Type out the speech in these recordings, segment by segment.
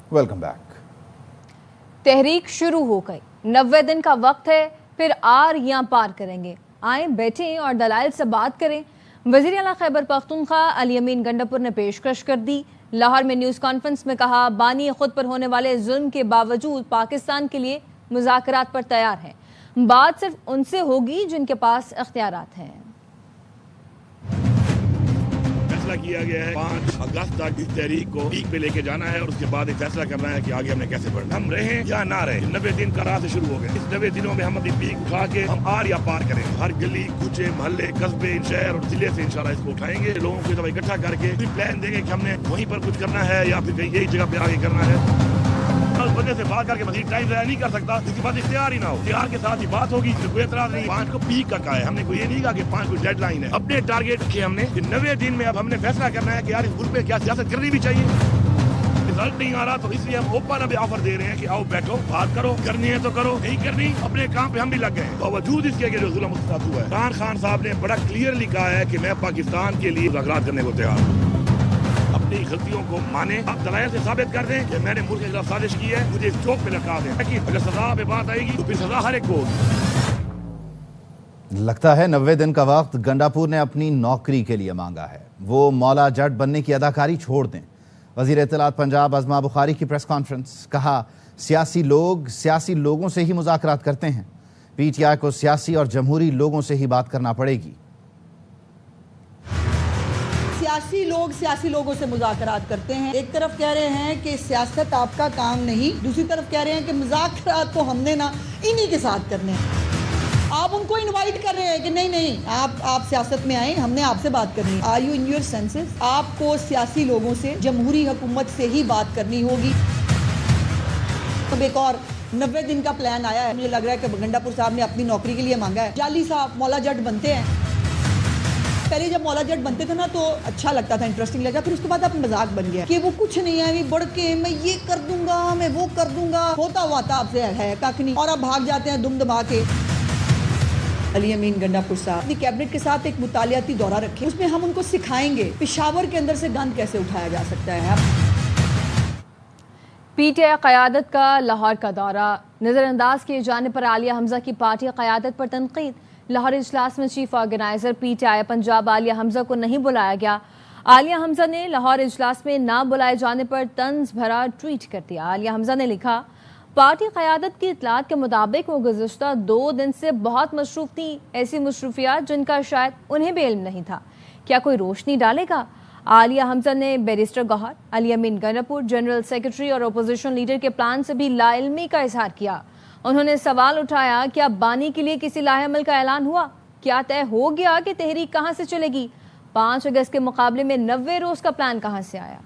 Welcome back. तहरीक शुरू हो गई, 90 दिन का वक्त है, फिर आर या पार करेंगे। आए बैठें और दलाइल से बात करें। वज़ीर आला खैबर पख्तूनख्वा अली अमीन गंडापुर ने पेशकश कर दी। लाहौर में न्यूज़ कॉन्फ्रेंस में कहा, बानी खुद पर होने वाले जुल्म के बावजूद पाकिस्तान के लिए मुज़ाकरात पर तैयार हैं। बात सिर्फ उनसे होगी जिनके पास इख्तियारात हैं। फैसला किया गया है 5 अगस्त तक इस तहरीक को पीक पे लेके जाना है और उसके बाद एक फैसला करना है कि आगे हमने कैसे बढ़ना, हम रहे या ना रहे। 90 दिन का राह से शुरू हो गए। इस 90 दिनों में हम अपनी पीक उठा के हम आर या पार करें। हर गली कूचे मोहल्ले कस्बे शहर और जिले से इंशाल्लाह इसको उठाएंगे। लोगों को जब इकट्ठा करके प्लान देंगे कि हमने वहीं पर कुछ करना है या फिर कहीं यही जगह पे आगे करना है। बंदे से बात करके मजीद टाइम ज़ाया नहीं कर सकता, जिसके पास इख्तियार ही ना हो। इख्तियार के साथ ही बात होगी, कोई एतराज नहीं। 5 को पीक का कहा है, हमने कोई ये नहीं कहा कि 5 को डेडलाइन है। अपने टारगेट रखे हमने कि 90 दिन में अब हमने फैसला करना है कि यार इस मुल्क पे क्या सियासत करनी भी चाहिए। रिजल्ट नहीं आ रहा तो इसलिए हम ओपन अभी ऑफर दे रहे हैं कि आओ बैठो, बात करो, करनी है तो करो, नहीं करनी अपने काम पे हम भी लग गए। बावजूद इसके जो जुल्म मुस्तैद हुआ है, इमरान खान साहब ने बड़ा क्लियरली कहा है कि मैं पाकिस्तान के लिए मुज़ाकरात करने को तैयार हूँ। अपनी गलतियों को माने, आप दलाइल से साबित कर दें कि मैंने मुल्क के खिलाफ साजिश की है, मुझे इस चौक पे लटका दें। अगर सजा पे बात आएगी तो फिर सजा हर एक को। लगता है 90 दिन का वक्त गंडापुर ने अपनी नौकरी के लिए मांगा है। वो मौला जट बनने की अदाकारी छोड़ दें। वज़ीर इत्तलात पंजाब अज़मा बुखारी की प्रेस कॉन्फ्रेंस, कहा सियासी लोगों से ही मुज़ाकरात करते हैं। PTI को सियासी और जमहूरी लोगों से ही बात करना पड़ेगी। सियासी लोगों से मुज़ाकरात करते हैं। एक तरफ कह रहे हैं कि सियासत आपका काम नहीं, दूसरी तरफ कह रहे हैं कि मुज़ाकरात तो हमने ना इन्हीं के साथ करने हैं। आप उनको इनवाइट कर रहे हैं कि नहीं आप सियासत में आए, हमने आपसे बात करनी है। Are you in your senses? आपको सियासी लोगों से, जमहूरी हुकूमत से ही बात करनी होगी। अब एक और 90 दिन का प्लान आया है। मुझे लग रहा है कि गंडापुर साहब ने अपनी नौकरी के लिए मांगा है। जाली साहब मौला जट बनते हैं। पहले जब मौला जट बनते थे ना तो अच्छा लगता था, इंटरेस्टिंग लगा, फिर उसके बाद अब मजाक बन गया कि वो कुछ नहीं है, अभी बढ़ के मैं ये कर दूंगा, मैं वो कर दूंगा। होता हुआ था आपसे है कख नहीं, और अब भाग जाते हैं दुम दबा के। अली अमीन गंडापुर साहब अपनी कैबिनेट के साथ एक मुतालियाती दौरा रखे, उसमें हम उनको सिखाएंगे पेशावर के अंदर से गंद कैसे उठाया जा सकता है। PTI क़यादत का लाहौर का दौरा, नज़रअंदाज किए जाने पर आलिया हमज़ा की पार्टी क़यादत पर तनकीद। लाहौर इजलास में chief organiser PTI Punjab Alia Hamza को नहीं बुलाया गया। आलिया हमज़ा ने लाहौर इजलास में ना बुलाए जाने पर तंज भरा ट्वीट कर दिया। आलिया हमज़ा ने लिखा, पार्टी क़यादत की इतलात के मुताबिक वो गुज़िश्ता 2 दिन से बहुत मसरूफ़ थी, ऐसी मसरूफियात जिनका शायद उन्हें भी इल्म नहीं था। क्या कोई रोशनी डालेगा? आलिया हमज़ा ने बैरिस्टर गौहर, अली अमीन गंडापुर, जनरल सेक्रेटरी और अपोजिशन लीडर के प्लान से भी लाइल्मी का इजहार किया। उन्होंने सवाल उठाया, क्या बानी के लिए किसी लाहेमल का ऐलान हुआ? क्या तय हो गया कि तहरीक कहां से चलेगी? 5 अगस्त के मुकाबले में 90 रोज का प्लान कहां से आया?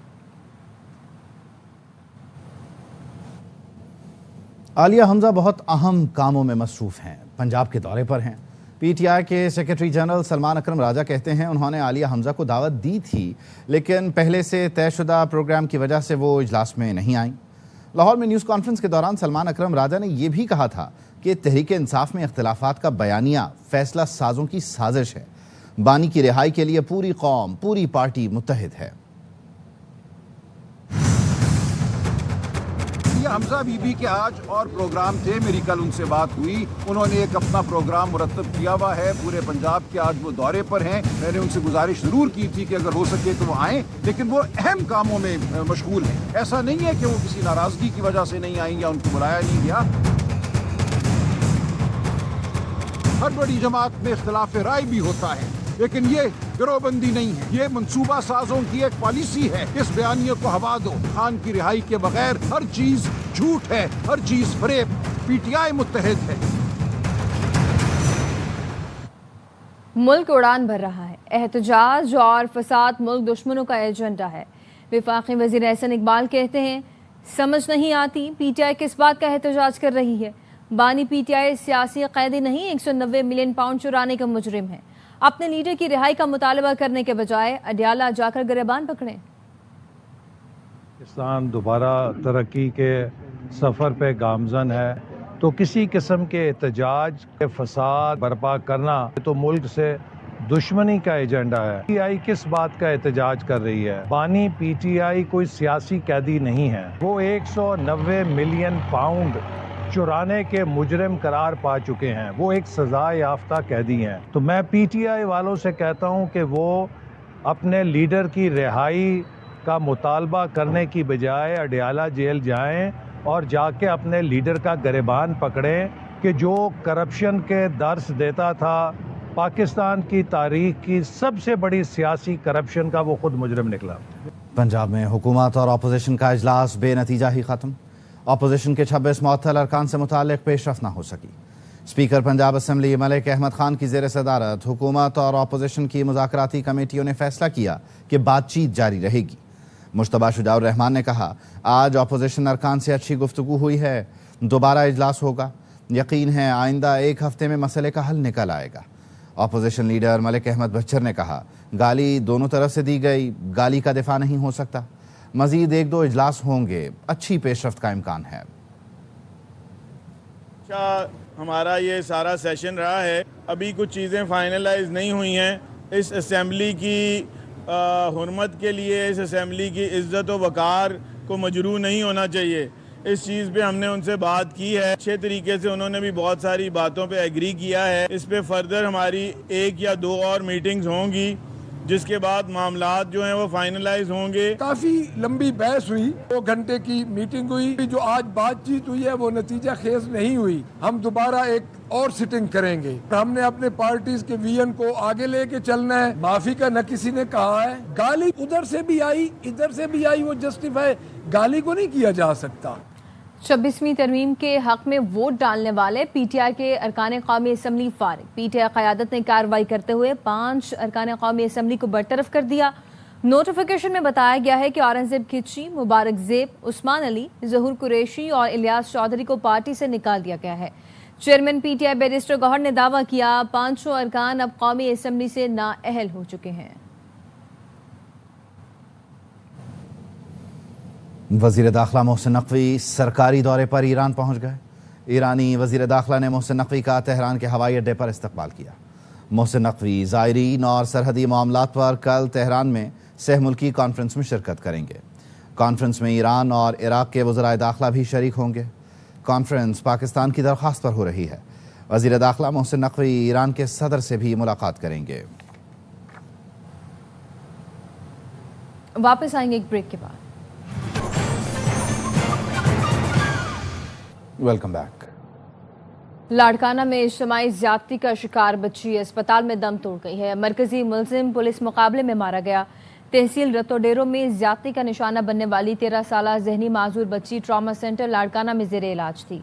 आलिया हमज़ा बहुत अहम कामों में मसरूफ़ हैं, पंजाब के दौरे पर हैं। PTI के सेक्रेटरी जनरल सलमान अकरम राजा कहते हैं उन्होंने आलिया हमज़ा को दावत दी थी, लेकिन पहले से तयशुदा प्रोग्राम की वजह से वो इजलास में नहीं आई। लाहौर में न्यूज़ कॉन्फ्रेंस के दौरान सलमान अकरम राजा ने यह भी कहा था कि तहरीक इंसाफ में इख्तिलाफात का बयानिया फैसला साजों की साजिश है। बानी की रिहाई के लिए पूरी कौम, पूरी पार्टी मुत्तहिद है। हमजा बीबी के आज और प्रोग्राम थे, मेरी कल उनसे बात हुई। उन्होंने एक अपना प्रोग्राम मुरतब किया हुआ है पूरे पंजाब के। आज वो दौरे पर हैं। मैंने उनसे गुजारिश जरूर की थी कि अगर हो सके तो वो आएँ, लेकिन वो अहम कामों में मशगूल हैं। ऐसा नहीं है कि वो किसी नाराजगी की वजह से नहीं आई या उनको बुलाया नहीं गया। हर बड़ी जमात में इख्तिलाफ राय भी होता है, लेकिन ये गिरोहबंदी नहीं है, ये मंसूबा साजों की एक पॉलिसी है। इस बयानिए को हवा दो। खान की रिहाई के बगैर हर चीज झूठ है, हर चीज फरेब। PTI मुत्तहिद है। मुल्क उड़ान भर रहा है। एहतजाज और फसाद मुल्क दुश्मनों का एजेंडा है। वफाकी वजीर एहसन इकबाल कहते हैं, समझ नहीं आती PTI किस बात का एहतजाज कर रही है। बानी PTI सियासी कैदी नहीं, 190 मिलियन पाउंड चुराने का मुजरिम है। अपने लीडर की रिहाई का मुतालबा करने के बजाय अडियाला जाकर गिरबान पकड़ें। पाकिस्तान दोबारा तरक्की के सफ़र पे गामजन है, तो किसी किस्म के एहतजाज के फसाद बर्पा करना तो मुल्क से दुश्मनी का एजेंडा है। पीटीआई किस बात का एहतजाज कर रही है? बानी पीटीआई कोई सियासी कैदी नहीं है। वो 190 मिलियन पाउंड चुराने के मुजरिम करार पा चुके हैं। वो एक सजा याफ्ता कैदी हैं। तो मैं पीटीआई वालों से कहता हूं कि वो अपने लीडर की रिहाई का मुतालबा करने की बजाय अडयाला जेल जाएं और जाके अपने लीडर का गिरबान पकड़ें कि जो करप्शन के दर्स देता था पाकिस्तान की तारीख की सबसे बड़ी सियासी करप्शन का, वो खुद मुजरिम निकला। पंजाब में हुकूमत और अपोजिशन का इजलास बेनतीजा ही ख़त्म। अपोजिशन के 26 मुअत्तल अरकान से मुताल्लिक़ पेशरफ़्त न हो सकी। स्पीकर पंजाब असम्बली मलिक अहमद खान की ज़ेर सदारत हुकूमत और अपोजिशन की मुज़ाकराती कमेटियों ने फ़ैसला किया कि बातचीत जारी रहेगी। मुश्तबा शुजाउर रहमान ने कहा, आज अपोजिशन अरकान से अच्छी गुफ्तगू हुई है, दोबारा इजलास होगा। यकीन है आइंदा एक हफ्ते में मसले का हल निकल आएगा। अपोजिशन लीडर मलिक अहमद बच्चर ने कहा, गाली दोनों तरफ से दी गई, गाली का दिफा नहीं हो सकता। मजीद 1-2 इजलास होंगे, अच्छी पेशरफ्त का इम्कान है। हमारा ये सारा सेशन रहा है, अभी कुछ चीज़ें फाइनलाइज नहीं हुई हैं। इस असेंबली की हुर्मत के लिए, इस असेंबली की इज़्ज़त व वक़ार को मजरूह नहीं होना चाहिए। इस चीज़ पे हमने उनसे बात की है, अच्छे तरीके से उन्होंने भी बहुत सारी बातों पे एग्री किया है। इस पे फर्दर हमारी 1 या 2 और मीटिंग्स होंगी, जिसके बाद मामलात जो हैं वो फाइनलाइज होंगे। काफ़ी लंबी बहस हुई, 2 घंटे की मीटिंग हुई। जो आज बातचीत हुई है वो नतीजा खेज नहीं हुई। हम दोबारा एक और सिटिंग करेंगे। हमने अपने पार्टीज के विजन को आगे लेके चलना है। माफी का न किसी ने कहा है, गाली उधर से भी आई इधर से भी आई, वो जस्टिफाई गाली को नहीं किया जा सकता। 26वीं तरमीम के हक में वोट डालने वाले पीटीआई के अरकान कौमी असम्बली फारिग। पीटीआई क़यादत ने कार्रवाई करते हुए 5 अरकान कौमी असम्बली को बरतरफ कर दिया। नोटिफिकेशन में बताया गया है कि औरंगजेब खिची, मुबारक ज़ेब, उस्मान अली, ज़हूर कुरैशी और इलियास चौधरी को पार्टी से निकाल दिया गया है। चेयरमैन पीटीआई बैरिस्टर गौहर ने दावा किया, 5 अरकान अब कौमी असम्बली से नाअहल हो चुके हैं। वज़ीर दाखिला मोहसिन नकवी सरकारी दौरे पर ईरान पहुंच गए। ईरानी वज़ीर दाखिला ने मोहसिन नकवी का तेहरान के हवाई अड्डे पर इस्तकबाल किया। मोहसिन नकवी ज़ायरीन और सरहदी मामलात पर कल तेहरान में सह मुल्की कॉन्फ्रेंस में शिरकत करेंगे। कॉन्फ्रेंस में ईरान और इराक़ के वज़राए दाखिला भी शरीक होंगे। कॉन्फ्रेंस पाकिस्तान की दरख्वास्त पर हो रही है। वज़ीर दाखिला मोहसिन नकवी ईरान के सदर से भी मुलाकात करेंगे। वापस आएंगे एक ब्रेक के बाद। Welcome back. लाड़काना में इज्तिमाई ज़्यादती का शिकार बच्ची अस्पताल में दम तोड़ गई है। मरकजी मुलजिम पुलिस मुकाबले में मारा गया। तहसील रतोडेरो में ज़्यादती का निशाना बनने वाली 13 साला जहनी माजूर बच्ची ट्रॉमा सेंटर लाड़काना में ज़ेरे इलाज थी।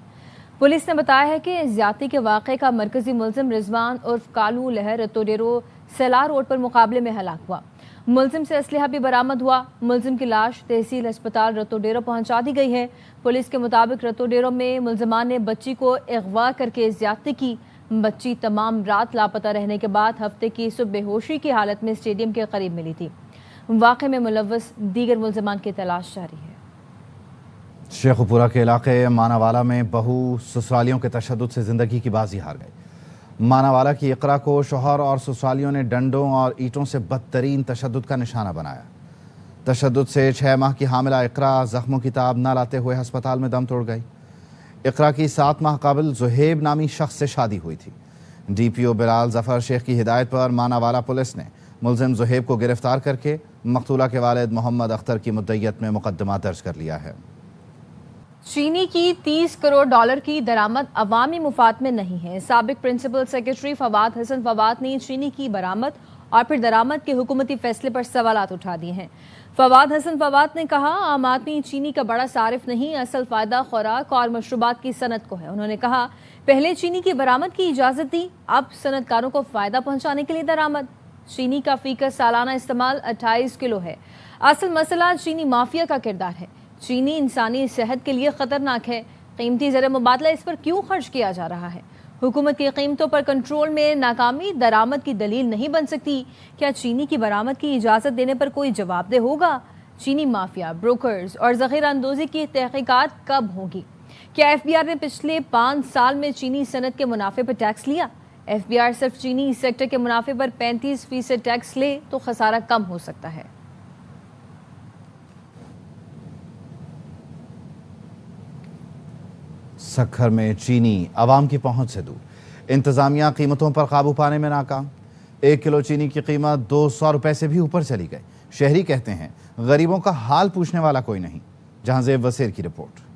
पुलिस ने बताया है कि ज़्यादती के वाक़े का मरकजी मुलजिम रिजवान उर्फ कालू लहर रतोडेरो सेलार रोड पर मुकाबले में हलाक हुआ। मुलजिम से असलहा भी बरामद हुआ। मुलजिम की लाश तहसील अस्पताल रतोडेरो पहुंचा दी गई है। पुलिस के मुताबिक रतोडेरो में मुलजमान ने बच्ची को अगवा करके ज़्यादती की। बच्ची तमाम रात लापता रहने के बाद हफ्ते की सुबह बेहोशी की हालत में स्टेडियम के करीब मिली थी। वाक़े में मुलव्वस दीगर मुलजमान की तलाश जारी है। शेखुपुरा के इलाके मानावाला में बहू ससुरालियों के तशद्दुद से ज़िंदगी की बाजी हार गई। मानावाला की इकरा को शौहर और ससुरालियों ने डंडों और ईंटों से बदतरीन तशद्दुद का निशाना बनाया। तशद्दुद से 6 माह की हामिला इकरा जख्मों की ताब न लाते हुए अस्पताल में दम तोड़ गई। इकरा की 7 माह कबल ज़ुहेब नामी शख्स से शादी हुई थी। DPO बिलाल ज़फ़र शेख की हिदायत पर मानावाला पुलिस ने मुलजिम ज़ुहेब को गिरफ्तार करके मक़तूला के वालिद मोहम्मद अख्तर की मुद्दइयत में मुकदमा दर्ज कर लिया है। चीनी की 30 करोड़ डॉलर की दरामद अवामी मुफाद में नहीं है। साबिक प्रिंसिपल सेक्रेटरी फवाद हसन फवाद ने चीनी की बरामद और फिर दरामद के हुकूमती फैसले पर सवालात उठा दिए हैं। फवाद हसन फवाद ने कहा, आम आदमी चीनी का बड़ा सारिफ नहीं, असल फायदा खुराक और मशरूबात की सनत को है। उन्होंने कहा, पहले चीनी की बरामद की इजाज़त दी, अब सनतकारों को फ़ायदा पहुँचाने के लिए दरामद। चीनी का फ़ीसद सालाना इस्तेमाल 28 किलो है। असल मसला चीनी माफिया का किरदार है। चीनी इंसानी सेहत के लिए ख़तरनाक है। कीमती ज़र मुबादला इस पर क्यों खर्च किया जा रहा है? हुकूमत की कीमतों पर कंट्रोल में नाकामी दरामद की दलील नहीं बन सकती। क्या चीनी की बरामद की इजाज़त देने पर कोई जवाबदेह होगा? चीनी माफिया, ब्रोकर्स और ज़ख़ीरा अंदोज़ी की तहक़ीक़ात कब होगी? क्या FBI ने पिछले 5 साल में चीनी सनत के मुनाफे पर टैक्स लिया? FBR صرف چینی سیکٹر کے منافع پر 35% ٹیکس لے تو خسارہ کم ہو سکتا ہے۔ سکھر میں چینی عوام کی پہنچ سے دور، انتظامیہ قیمتوں پر قابو پانے میں ناکام۔ 1 کلو چینی کی قیمت 200 روپے سے بھی اوپر چلی گئی۔ شہری کہتے ہیں غریبوں کا حال پوچھنے والا کوئی نہیں۔ جہانزیب وسیر کی رپورٹ۔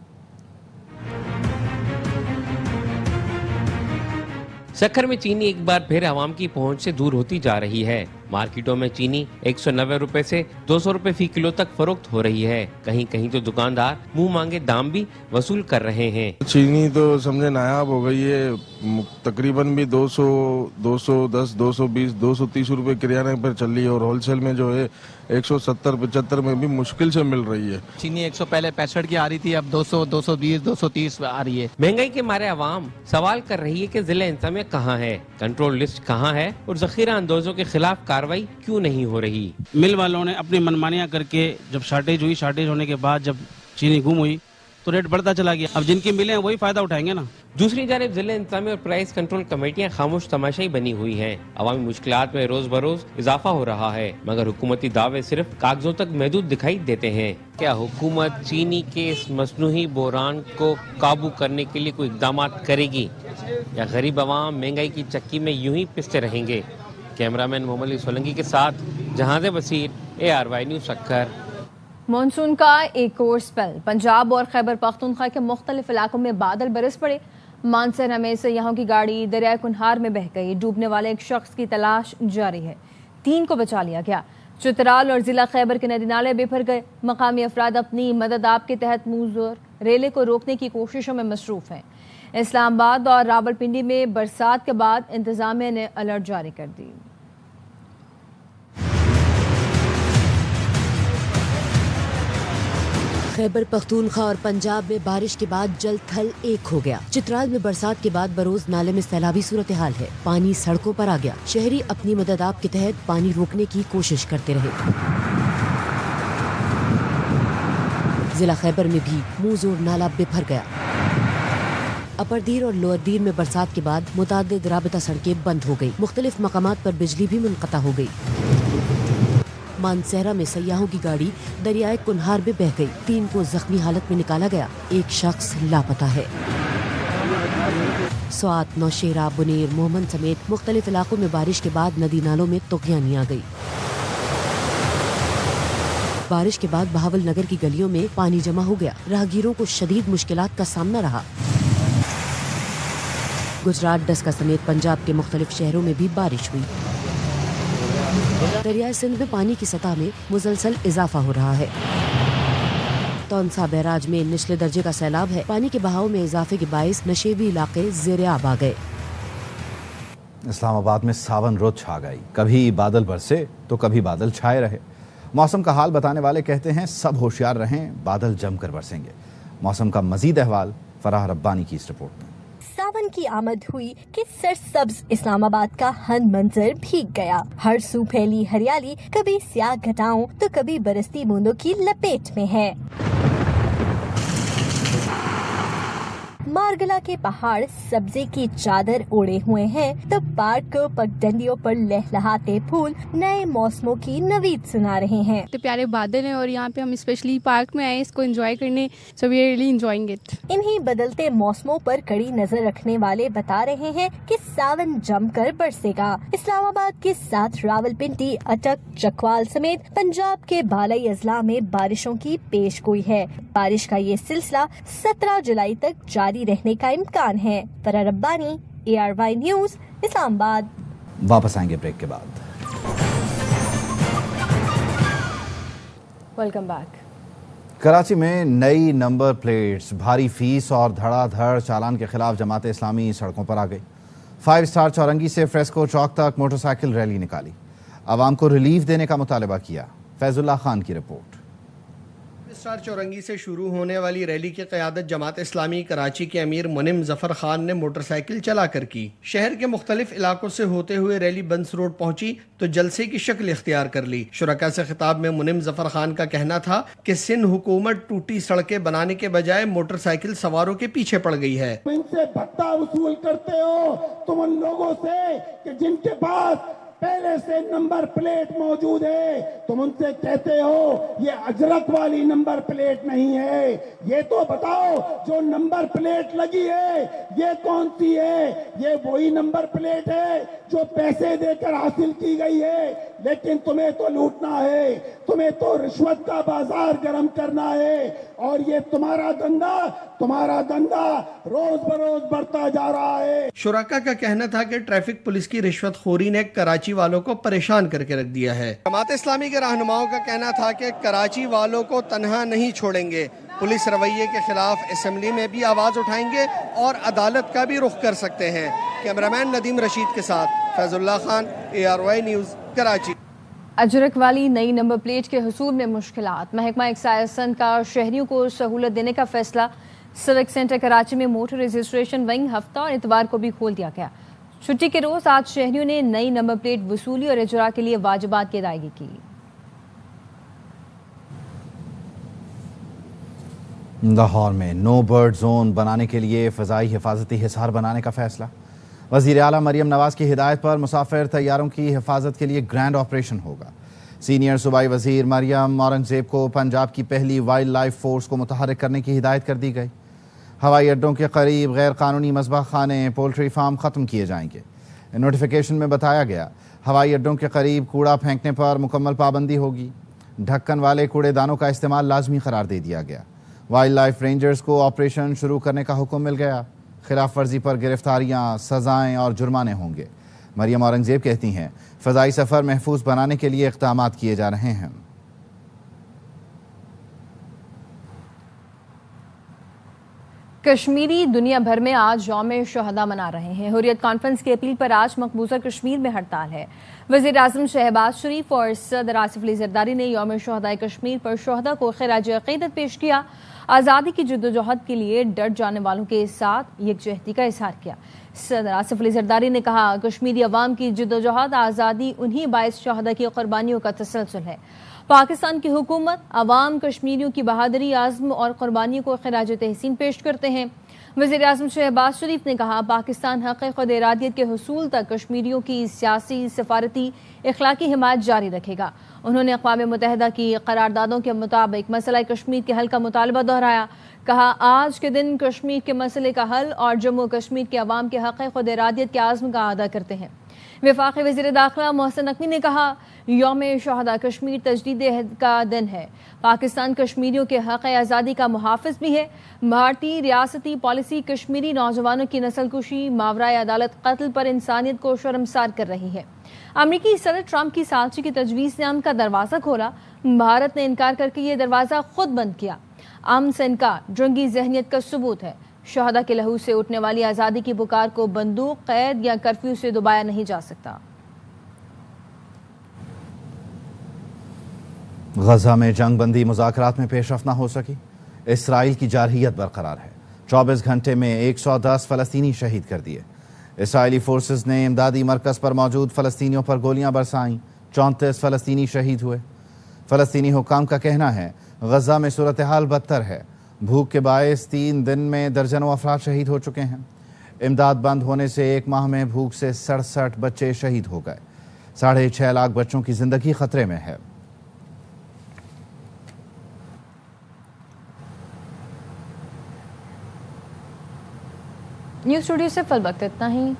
سکھر میں چینی ایک بار پھر عوام کی پہنچ سے دور ہوتی جا رہی ہے۔ مارکیٹوں میں چینی 190 روپے سے 200 روپے فی کلو تک فروخت ہو رہی ہے۔ کہیں کہیں تو دکاندار منہ مانگے دام بھی وصول کر رہے ہیں۔ چینی تو سمجھے نایاب ہو گئی ہے، تقریباً بھی 200، 210، 220، 230 روپے کریانے پر چل رہی ہے، اور ہول سیل میں جو ہے 170، 75 میں بھی مشکل سے مل رہی ہے۔ چینی 100 پہلے 65 کی آ رہی تھی، اب 200، 220، 230 آ رہی ہے۔ مہنگائی کے مارے عوام سوال کر رہی ہے کہ ضلع انتظامیہ کہاں ہے، کنٹرول لسٹ کہاں ہے، اور ذخیرہ اندوزوں کے خلاف کارروائی کیوں نہیں ہو رہی۔ مل والوں نے اپنی منمانیاں کر کے جب شارٹیج ہوئی، شارٹیج ہونے کے بعد جب چینی گم ہوئی تو ریٹ بڑھتا چلا گیا۔ اب جن کی ملیں وہی فائدہ اٹھائیں گے نا۔ دوسری جانب ضلع انتظامیہ اور پرائس کنٹرول کمیٹیاں خاموش تماشائی بنی ہوئی ہیں۔ عوامی مشکلات میں روز بروز اضافہ ہو رہا ہے، مگر حکومتی دعوے صرف کاغذوں تک محدود دکھائی دیتے ہیں۔ کیا حکومت چینی کے اس مصنوعی بحران کو قابو کرنے کے لیے کوئی اقدامات کرے گی، یا غریب عوام مہنگائی کی چکی میں یوں ہی پستے رہیں گے؟ کیمرامین محمد علی سولنگی کے ساتھ Jahanzeb Waseer, ARY news Sukkur. Monsoon کا ایک اور سپیل، پنجاب اور خیبر پختونخوا کے مختلف علاقوں میں بادل برس پڑے۔ مانسہرہ میں سیاحوں کی گاڑی دریائے کنہار میں بہہ گئی۔ ڈوبنے والے ایک شخص کی تلاش جاری ہے، 3 کو بچا لیا گیا۔ چترال اور ضلع خیبر کے ندی نالے بے بھر گئے۔ مقامی افراد اپنی مدد آپ کے تحت موزور ریلے کو روکنے کی کوششوں میں مصروف ہیں۔ اسلام آباد اور راولپنڈی میں برسات کے بعد انتظامیہ نے الرٹ جاری کر دی۔ خیبر پختونخوا اور پنجاب میں بارش کے بعد جل تھل ایک ہو گیا۔ چترال میں برسات کے بعد بروز نالے میں سیلابی صورتحال ہے، پانی سڑکوں پر آ گیا۔ شہری اپنی مدد آپ کے تحت پانی روکنے کی کوشش کرتے رہے۔ ضلع خیبر میں بھی منہ زور نالا بے بھر گیا۔ اپر دیر اور لوئر دیر میں برسات کے بعد متعدد رابطہ سڑکیں بند ہو گئی، مختلف مقامات پر بجلی بھی منقطع ہو گئی۔ مانسہرہ میں سیاحوں کی گاڑی دریائے کنہار میں بہہ گئی، 3 کو زخمی حالت میں نکالا گیا، ایک شخص لاپتہ ہے۔ سوات، نوشہرہ، بنیر، مومن سمیت مختلف علاقوں میں بارش کے بعد ندی نالوں میں طغیانی آ گئی۔ بارش کے بعد بہاول نگر کی گلیوں میں پانی جمع ہو گیا، راہگیروں کو شدید مشکلات کا سامنا رہا۔ گجرات، ڈسکا سمیت پنجاب کے مختلف شہروں میں بھی بارش ہوئی۔ دریائے سندھ میں پانی کی سطح میں مسلسل اضافہ ہو رہا ہے۔ تونسا بیراج میں نچلے درجے کا سیلاب ہے، پانی کے بہاؤ میں اضافے کے باعث نشیبی علاقے زیر آب آ گئے۔ اسلام آباد میں ساون رت چھا گئی، کبھی بادل برسے تو کبھی بادل چھائے رہے۔ موسم کا حال بتانے والے کہتے ہیں سب ہوشیار رہیں، بادل جم کر برسیں گے۔ موسم کا مزید احوال فراح ربانی کی اس رپورٹ میں۔ ساون کی آمد ہوئی کہ سرسبز اسلام آباد کا ہر منظر بھیگ گیا، ہر سو پھیلی ہریالی کبھی سیاہ گھٹاؤں تو کبھی برستی بوندوں کی لپیٹ میں ہے۔ مارگلا کے پہاڑ سبزے کی چادر اوڑے ہوئے ہیں تو پارک کو پگڈنڈیوں پر لہلہاتے پھول نئے موسموں کی نوید سنا رہے ہیں۔ تو پیارے بادل ہیں اور یہاں پہ ہم اسپیشلی پارک میں آئے اس کو انجوائے کرنے، so we are really enjoying it. انہی بدلتے موسموں پر کڑی نظر رکھنے والے بتا رہے ہیں کہ ساون جم کر برسے گا۔ اسلام آباد کے ساتھ راولپنڈی، اٹک، چکوال سمیت پنجاب کے بالائی اضلاع میں بارشوں کی پیش گوئی ہے۔ بارش کا یہ سلسلہ 17 جولائی تک جاری رہنے کا امکان ہے۔ فرح ربانی، ARY نیوز، اسلام آباد۔ واپس آئیں گے بریک کے بعد۔ Welcome back. کراچی میں نئی نمبر پلیٹس، بھاری فیس اور دھڑا دھڑ چالان کے خلاف جماعت اسلامی سڑکوں پر آ گئی۔ 5 اسٹار چورنگی سے فریسکو چوک تک موٹر سائیکل ریلی نکالی، عوام کو ریلیف دینے کا مطالبہ کیا۔ فیض اللہ خان کی رپورٹ۔ اسٹار چورنگی سے شروع ہونے والی ریلی کی قیادت جماعت اسلامی کراچی کے امیر منم ظفر خان نے موٹر سائیکل چلا کر کی۔ شہر کے مختلف علاقوں سے ہوتے ہوئے ریلی بنس روڈ پہنچی تو جلسے کی شکل اختیار کر لی۔ شرکاء سے خطاب میں منم ظفر خان کا کہنا تھا کہ سندھ حکومت ٹوٹی سڑکیں بنانے کے بجائے موٹر سائیکل سواروں کے پیچھے پڑ گئی ہے۔ ان سے بھتہ وصول کرتے ہو تم ان لوگوں سے کہ جن کے پاس پہلے سے نمبر پلیٹ موجود ہے، تم ان سے کہتے ہو یہ اجرت والی نمبر پلیٹ نہیں ہے، یہ تو بتاؤ جو نمبر پلیٹ لگی ہے یہ کون سی ہے؟ یہ وہی نمبر پلیٹ ہے جو پیسے دے کر حاصل کی گئی ہے، لیکن تمہیں تو لوٹنا ہے، تمہیں تو رشوت کا بازار گرم کرنا ہے، اور یہ تمہارا دندا روز بروز بڑھتا جا رہا ہے۔ شرکاء کا کہنا تھا کہ ٹریفک پولیس کی رشوت خوری نے کراچی والوں کو پریشان کر کے رکھ دیا ہے۔ جماعت اسلامی کے رہنماؤں کا کہنا تھا کہ کراچی والوں کو تنہا نہیں چھوڑیں گے، پولیس رویے کے خلاف اسمبلی میں بھی آواز اٹھائیں گے اور عدالت کا بھی رخ کر سکتے ہیں۔ کیمرامین ندیم رشید کے ساتھ فیض اللہ خان، ARY نیوز، کراچی۔ اجرک والی نئی نمبر پلیٹ کے حصول میں مشکلات، محکمہ ایکسائز سندھ کا شہریوں کو سہولت دینے کا فیصلہ۔ سوک سینٹر کراچی میں موٹر رجسٹریشن ونگ ہفتہ اور اتوار کو بھی کھول دیا گیا۔ چھٹی کے روز آج شہریوں نے نئی نمبر پلیٹ وصولی اور اجرا کے لیے واجبات کی ادائیگی کی۔ لاہور میں نو برڈ زون بنانے کے لیے فضائی حفاظتی حصار بنانے کا فیصلہ۔ وزیر اعلیٰ مریم نواز کی ہدایت پر مسافر طیاروں کی حفاظت کے لیے گرینڈ آپریشن ہوگا۔ سینئر صوبائی وزیر مریم اورنگزیب کو پنجاب کی پہلی وائلڈ لائف فورس کو متحرک کرنے کی ہدایت کر دی گئی۔ ہوائی اڈوں کے قریب غیر قانونی مذبح خانے، پولٹری فارم ختم کیے جائیں گے۔ نوٹیفیکیشن میں بتایا گیا ہوائی اڈوں کے قریب کوڑا پھینکنے پر مکمل پابندی ہوگی۔ ڈھکن والے کوڑے دانوں کا استعمال لازمی قرار دے دیا گیا۔ وائلڈ لائف رینجرز کو آپریشن شروع کرنے کا حکم مل گیا۔ خلاف ورزی پر گرفتاریاں، سزائیں اور جرمانے ہوں گے۔ مریم اورنگزیب کہتی ہیں فضائی سفر محفوظ بنانے کے لیے اقدامات کیے جا رہے ہیں۔ کشمیری دنیا بھر میں آج یوم شہداء منا رہے ہیں۔ حریت کانفرنس کی اپیل پر آج مقبوضہ کشمیر میں ہڑتال ہے۔ وزیر اعظم شہباز شریف اور صدر آصف علی زرداری نے یوم شہداء کشمیر پر شہداء کو خراج عقیدت پیش کیا۔ آزادی کی جدوجہد کے لیے ڈٹ جانے والوں کے ساتھ یکجہتی کا اظہار کیا۔ صدر آصف علی زرداری نے کہا کشمیری عوام کی جدوجہد آزادی انہی باعث شہداء کی قربانیوں کا تسلسل ہے۔ پاکستان کی حکومت عوام کشمیریوں کی بہادری، عزم اور قربانیوں کو خراج تحسین پیش کرتے ہیں۔ وزیر اعظم شہباز شریف نے کہا پاکستان حق خود ارادیت کے حصول تک کشمیریوں کی سیاسی، سفارتی، اخلاقی حمایت جاری رکھے گا۔ انہوں نے اقوام متحدہ کی قراردادوں کے مطابق مسئلہ کشمیر کے حل کا مطالبہ دہرایا۔ کہا آج کے دن کشمیر کے مسئلے کا حل اور جموں کشمیر کے عوام کے حق خود ارادیت کے عزم کا اعادہ کرتے ہیں۔ وفاقی وزیر داخلہ محسن نقوی نے کہا یوم شہداء کشمیر تجدید عہد کا دن ہے۔ پاکستان کشمیریوں کے حق آزادی کا محافظ بھی ہے۔ بھارتی ریاستی پالیسی کشمیری نوجوانوں کی نسل کشی، ماورائے عدالت قتل پر انسانیت کو شرمسار کر رہی ہے۔ امریکی صدر ٹرمپ کی سالچی کی تجویز نے امن کا دروازہ کھولا، بھارت نے انکار کر کے یہ دروازہ خود بند کیا۔ امن سے انکار جنگی ذہنیت کا ثبوت ہے۔ شہداء کے لہو سے اٹھنے والی آزادی کی پکار کو بندوق، قید یا کرفیو سے دبایا نہیں جا سکتا۔ غزہ میں جنگ بندی مذاکرات میں پیش رفت نہ ہو سکی۔ اسرائیل کی جارحیت برقرار ہے۔ 24 گھنٹے میں 110 فلسطینی شہید کر دیے۔ اسرائیلی فورسز نے امدادی مرکز پر موجود فلسطینیوں پر گولیاں برسائیں، 34 فلسطینی شہید ہوئے۔ فلسطینی حکام کا کہنا ہے غزہ میں صورتحال بدتر ہے۔ بھوک کے باعث 3 دن میں درجنوں افراد شہید ہو چکے ہیں۔ امداد بند ہونے سے 1 ماہ میں بھوک سے 67 بچے شہید ہو گئے۔ 6.5 لاکھ بچوں کی زندگی خطرے میں ہے۔ نیوز اسٹوڈیو سے فی الوقت اتنا ہی۔